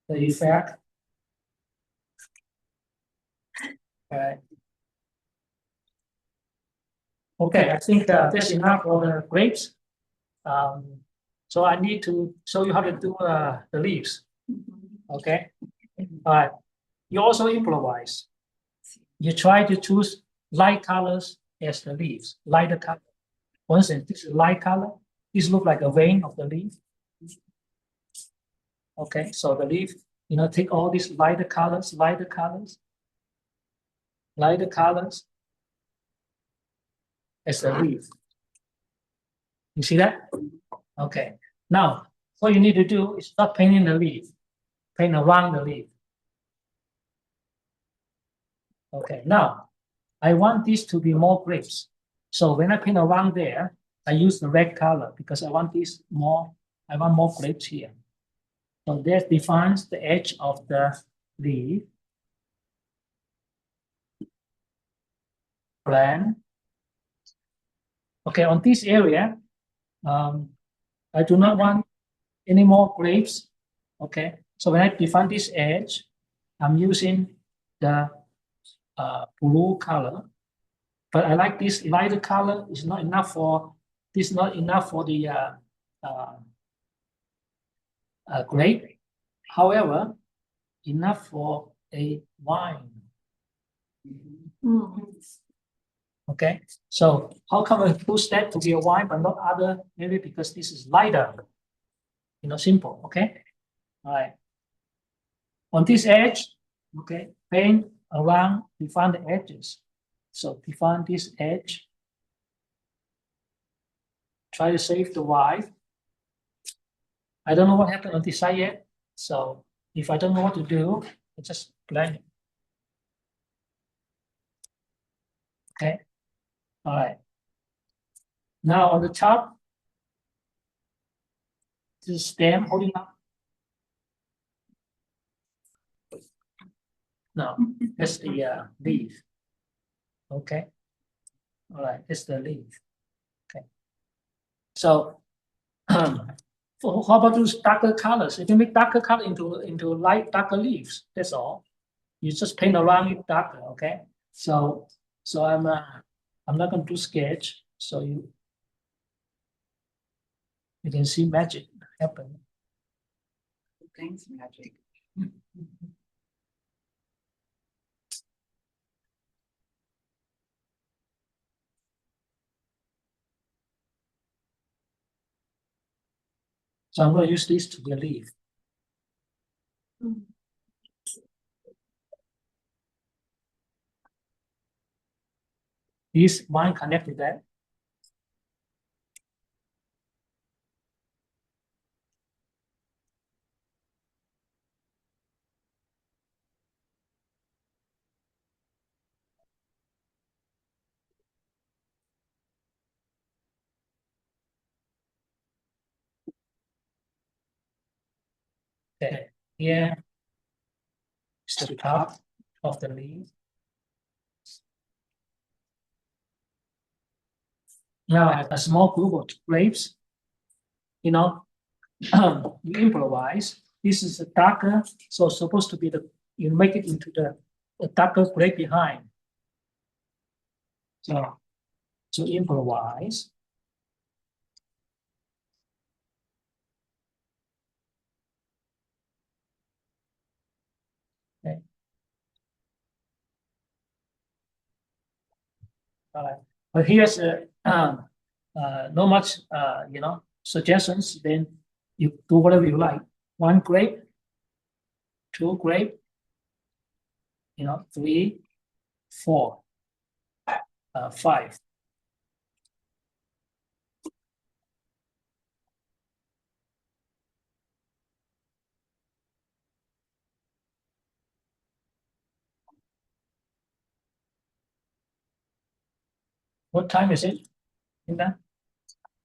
the effect. Okay. Okay, I think that's enough for the grapes. So I need to show you how to do the leaves. Okay. All right. You also improvise. You try to choose light colors as the leaves, lighter color. For instance, this is light color. This looks like a vein of the leaf. Okay, so the leaf, take all these lighter colors, lighter colors as the leaf. You see that? Okay. Now, what you need to do is not painting the leaf, paint around the leaf. Okay, now I want this to be more grapes. So when I paint around there, I use the red color because I want this more, I want more grapes here. So that defines the edge of the leaf. Plan. Okay, on this area, I do not want any more grapes. Okay, so when I define this edge, I'm using the blue color, but I like this lighter color. It's not enough for this. Not enough for the grape. However, enough for a wine. Okay, so how come I push that to be a wine but not other? Maybe because this is lighter. Simple. Okay. All right. On this edge, okay, paint around, define the edges. So define this edge. Try to save the white. I don't know what happened on this side yet. So if I don't know what to do, I just blend it. Okay. All right. Now on the top, this stem holding up. No, that's the leaf. Okay. All right, that's the leaf. Okay. So how about those darker colors? You can make darker color into light darker leaves. That's all. You just paint around it darker. Okay. So I'm not going to do sketch. So you can see magic happen. Thanks, magic. So I'm going to use this to be a leaf. This one connect to that. Okay, here is the top of the leaf. Now I have a small group of grapes. You improvise. This is a darker, so supposed to be you make it into the darker grape behind. So improvise. Okay. All right. But here's not much suggestions. Then you do whatever you like. 1 grape, 2 grape, 3, 4, 5. What time is it? In that?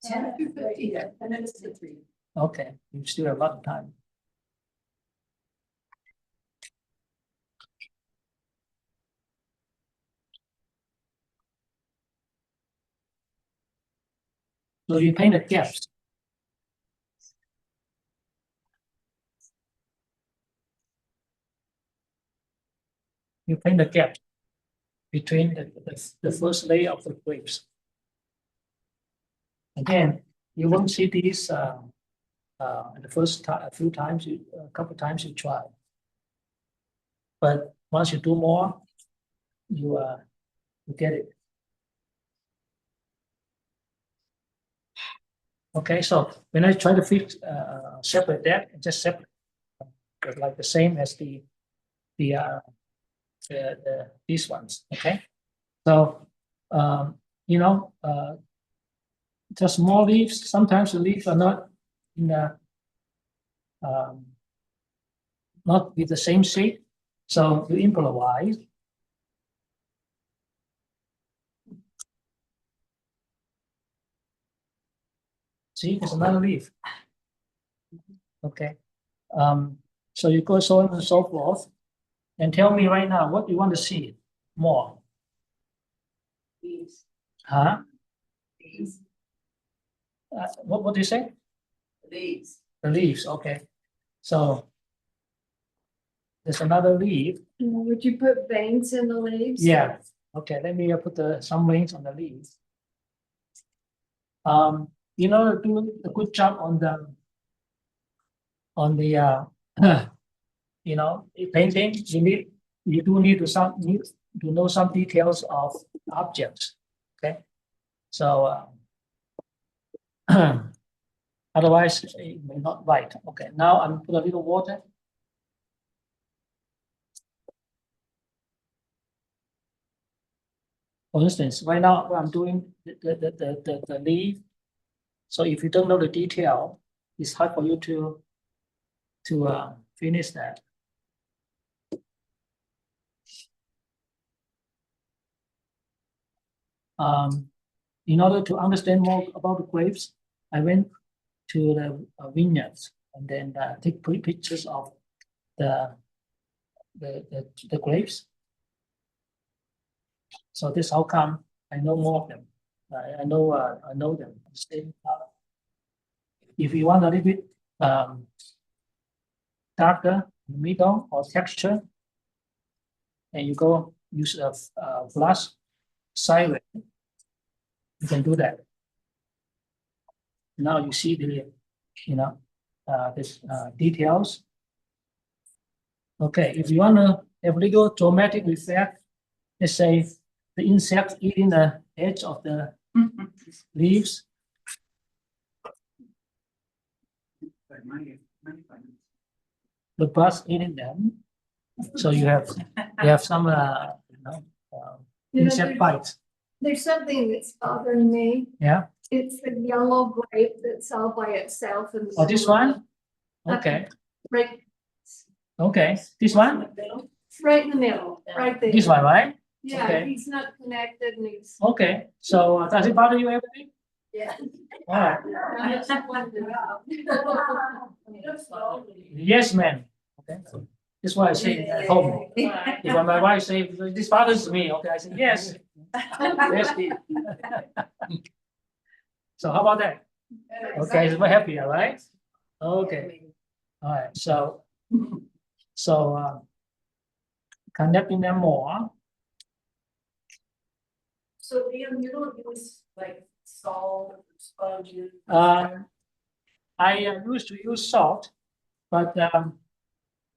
10:50, and then it's 3. Okay, you still have a lot of time. So you paint the gaps. you paint the gap between the first layer of the grapes. Again, you won't see these the first time, a couple times you try. But once you do more, you get it. Okay, so when I try to fix separate that, just separate, like the same as these ones. Okay, so you know, just small leaves. Sometimes the leaves are not in the not with the same shape, so you improvise. See, there's another leaf. Okay. So you go so on and so forth, and tell me right now what you want to see more. Leaves. Huh? Leaves. What do you say? Leaves. The leaves. Okay. So there's another leaf. Would you put veins in the leaves? Yeah. Okay. Let me put some veins on the leaves. You know, do a good job on the you know, painting. You do need to know some details of objects. Okay, so otherwise it may not write. Okay, now I'm put a little water. For instance, right now I'm doing the leaf. So if you don't know the detail, it's hard for you to finish that. In order to understand more about the grapes, I went to the vineyards and then take pictures of the grapes. So this how come I know more of them. I know them. If you want a little bit darker middle or texture, and you go use a flash sideways, you can do that. Now you see the this details. Okay, if you want to have a little dramatic effect, let's say the insect eating the edge of the leaves. The birds eating them. So you have some insect bites. There's something that's bothering me. Yeah. It's the yellow grape that's all by itself. And Oh, this one? Okay. Right. Okay. This one? Right in the middle, right there. This one, right? Yeah, Okay. he's not connected and he's. Okay. So does it bother you everything? Yeah. All right. I just wanted to know. Yes, ma'am. Okay. That's why I say at home. If my wife say this bothers me, okay, I say yes. Yes, Steve. So how about that? Okay, so we're happy, all right? Okay. All right. So connecting them more. So Liam, you don't use like salt, sponges? I used to use salt, but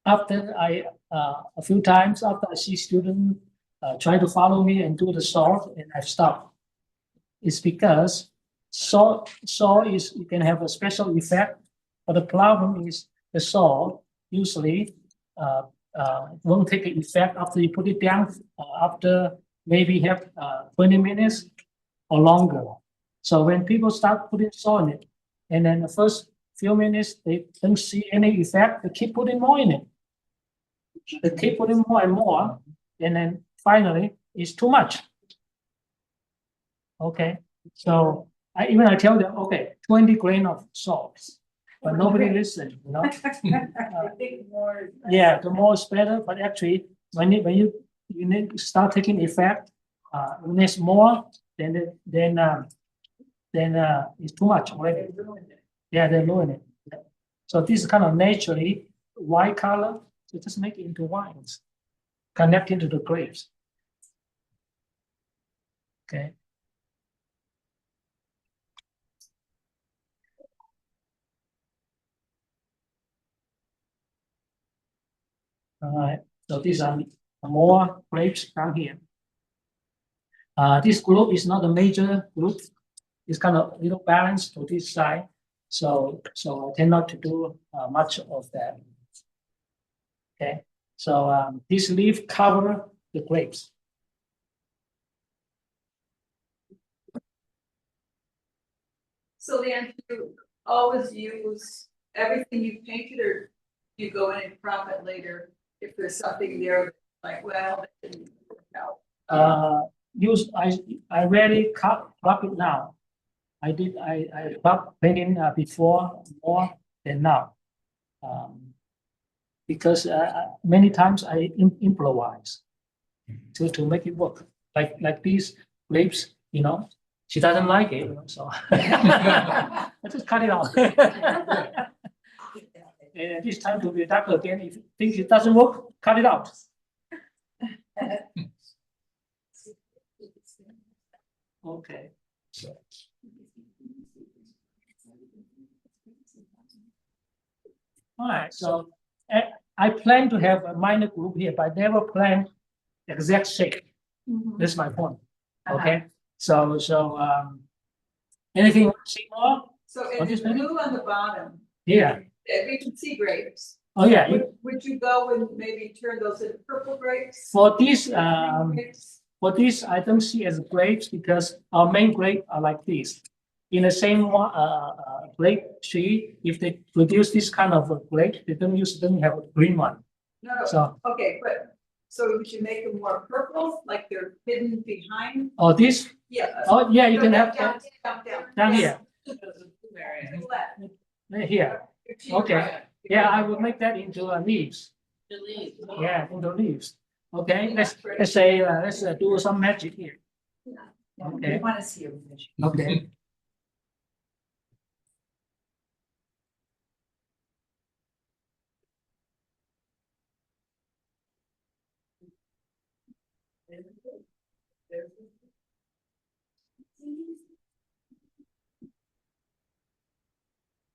after a few times after I see students try to follow me and do the salt, and I've stopped. It's because salt is, you can have a special effect, but the problem is the salt usually won't take an effect after you put it down after maybe have 20 minutes or longer. So when people start putting salt in it, and then the first few minutes they don't see any effect, they keep putting more in it. They keep putting more and more, and then finally it's too much. Okay, so I tell them, okay, 20 grains of salt, but nobody listens, you know. Yeah, the more is better, but actually when you need to start taking effect, when it's more, then it's too much already. Yeah, they ruin it. So this is kind of naturally white color, so just make it into wines. connecting to the grapes. Okay. All right. So these are more grapes down here. This group is not a major group. It's kind of little balanced to this side. So I tend not to do much of that. Okay. So this leaf cover the grapes. So Lian, you always use everything you painted, or you go in and crop it later if there's something there like, well, that didn't work out. I rarely crop it now. I crop painting before more than now. Because many times I improvise to make it work. Like these grapes, she doesn't like it, so I just cut it off. And this time to be darker again. If you think it doesn't work, cut it out. Okay. So. All right. So I plan to have a minor group here, but I never plan exact shape. That's my point. Okay. So anything you want to see more? So it's blue on the bottom, Yeah. we can see grapes. Oh yeah. Would you go and maybe turn those into purple grapes? For this Grapes? For this, I don't see as grapes because our main grape are like this. In the same grape tree, if they produce this kind of grape, they don't have a green one. No, So okay, but, so we should make them more purple, like they're hidden behind? oh this Yeah. oh yeah, you can have down, that down. down here. To the left. Here. To your Okay. right. Yeah, I will make that into leaves. Yeah, into leaves. Okay, let's say let's do some magic here. Okay. We want to see everything. Okay.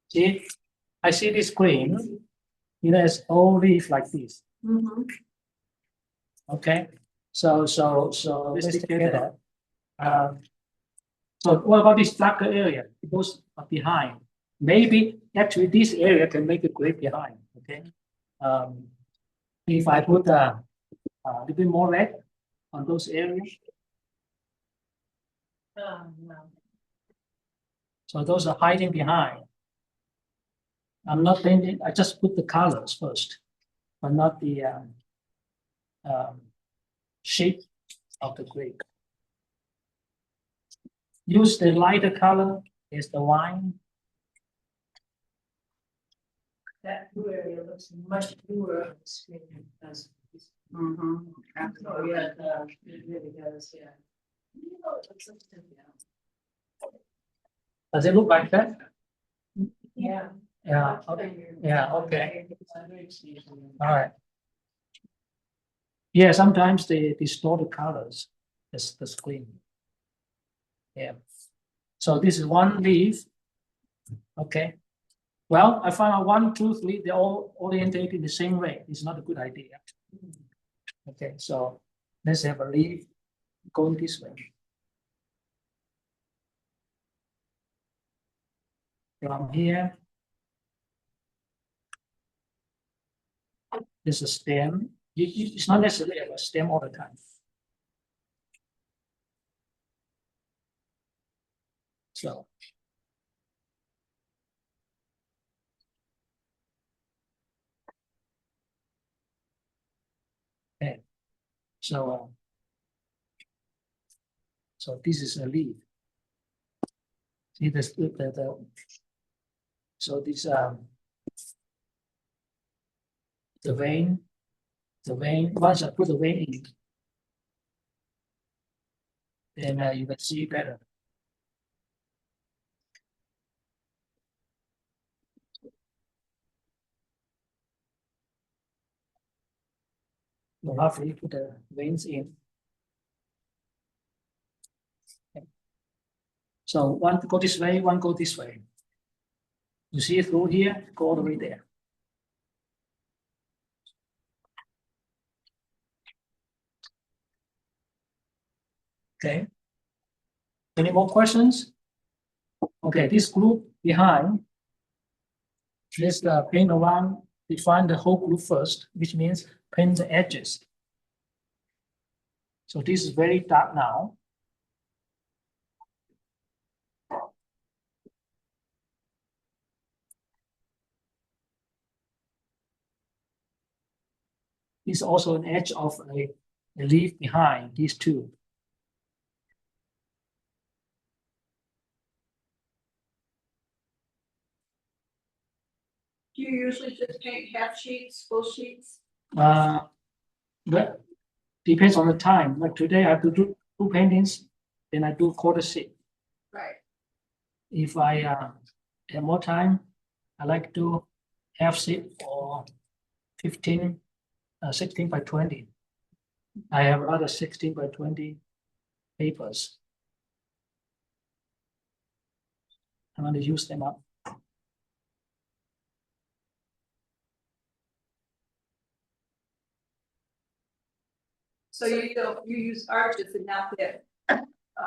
See, I see this green. It's all leaf like this. Okay. So let's take care of that. So what about this darker area? It goes behind. Maybe actually this area can make a grape behind. Okay. If I put a little bit more red on those areas. So those are hiding behind. I'm not painting. I just put the colors first, but not the shape of the grape. Use the lighter color is the wine. That blue area looks much bluer on the screen than it does. Oh, yeah, it really does, yeah. Does it look like that? Yeah. Yeah. Okay. Yeah. Okay. All right. Yeah. Sometimes they distort the colors. That's the screen. Yeah. So this is one leaf. Okay. Well, I found out 1, 2, 3. They're all oriented in the same way. It's not a good idea. Okay. So let's have a leaf going this way. From here, there's a stem. It's not necessarily a stem all the time. So. Okay. So this is a leaf. See this so this the vein once I put the vein in, then you can see better. You roughly put the veins in. Okay. So one go this way, one go this way. You see it through here, go all the way there. Okay. Any more questions? Okay, this group behind, let's paint around, define the whole group first, which means paint the edges. So this is very dark now. This is also an edge of a leaf behind these two. Do you usually just paint half sheets, full sheets? But depends on the time. Like today, I have to do 2 paintings, then I do quarter sheet. Right. If I have more time, I like to do half sheet or 16 by 20. I have a lot of 16 by 20 papers. I want to use them up. So you use arches and not the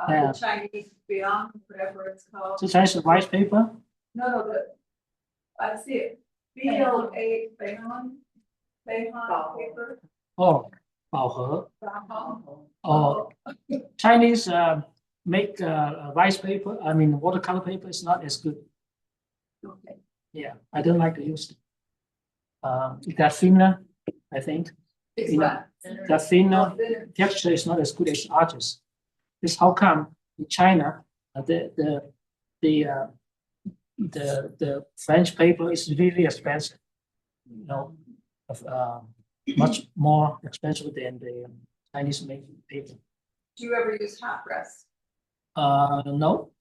Yeah. Chinese beyond, whatever it's called. So Chinese rice paper. No, I see it. BLA paper. Oh, 宝和. Oh, Chinese make rice paper. I mean, watercolor paper is not as good. okay. Yeah, I don't like to use it. They're thinner, I think. It's You know, not. the thinner Thinner. texture is not as good as arches. This how come in China the French paper is really expensive. You know, much more expensive than the Chinese made paper. Do you ever use hot press? No,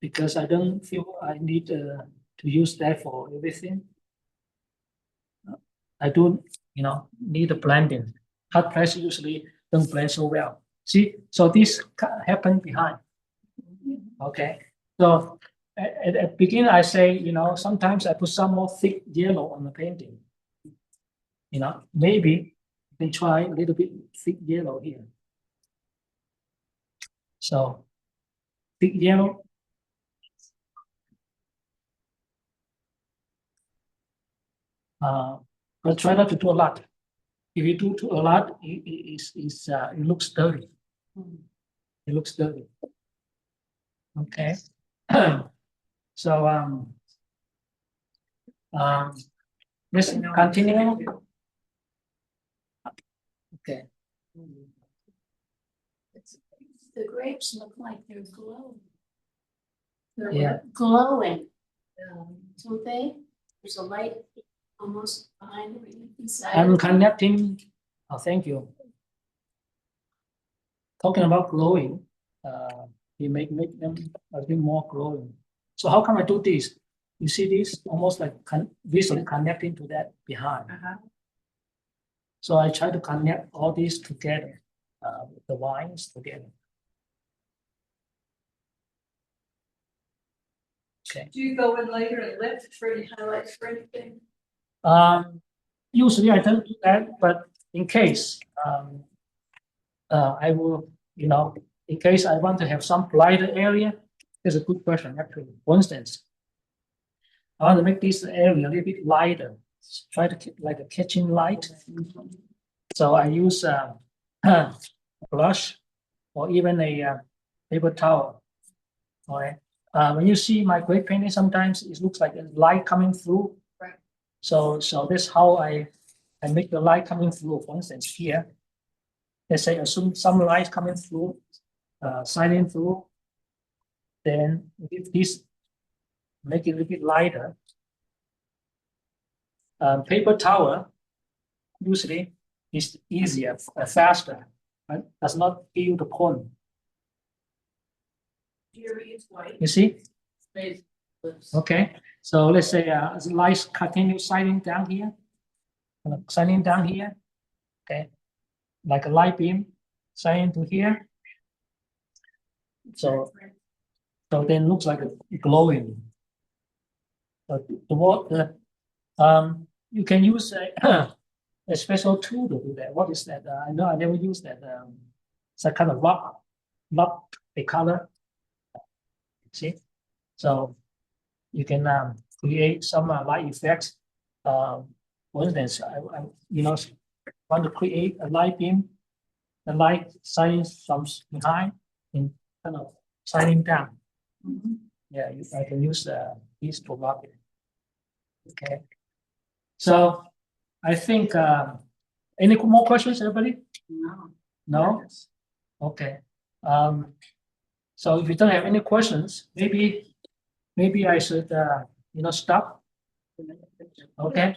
because I don't feel I need to use that for everything. I do, need a blending. Hot press usually don't blend so well. See, so this happen behind. Okay, so at the beginning I say, sometimes I put some more thick yellow on the painting. Maybe you can try a little bit thick yellow here. So thick yellow. But try not to do a lot. If you do a lot, it looks dirty. It looks dirty. Okay. So let's continue. Okay. The grapes look like they're glowing. They're Yeah. glowing, don't they? There's a light almost behind them inside. I'm connecting. Oh, thank you. Talking about glowing, you make them a bit more glowing. So how can I do this? You see this almost like visually connecting to that behind. So I try to connect all these together, with the lines together. Okay. Do you go in later and lift for any highlights for anything? Usually I don't do that, but in case, I will, in case I want to have some brighter area, that's a good question actually. For instance, I want to make this area a little bit lighter. Try to keep like a kitchen light. So I use a brush or even a paper towel. All right. When you see my great painting, sometimes it looks like a light coming through. Right. So that's how I make the light coming through. For instance, here, let's say assume some light coming through, shining through. Then with this, make it a little bit lighter. Paper towel usually is easier, faster, but does not feel the point. Here it's white. You see? Space. Okay. So let's say the light continue shining down here, shining down here. Okay, like a light beam shining to here. So then looks like a glowing. But the water, you can use a a special tool to do that. What is that? I know I never used that. It's a kind of rub a color. See, so you can create some light effects. For instance, I want to create a light beam. The light shining from behind and kind of shining down. Yeah, I can use these to rub it. Okay. So I think any more questions, everybody? No? Okay. So if you don't have any questions, maybe I should stop. Okay.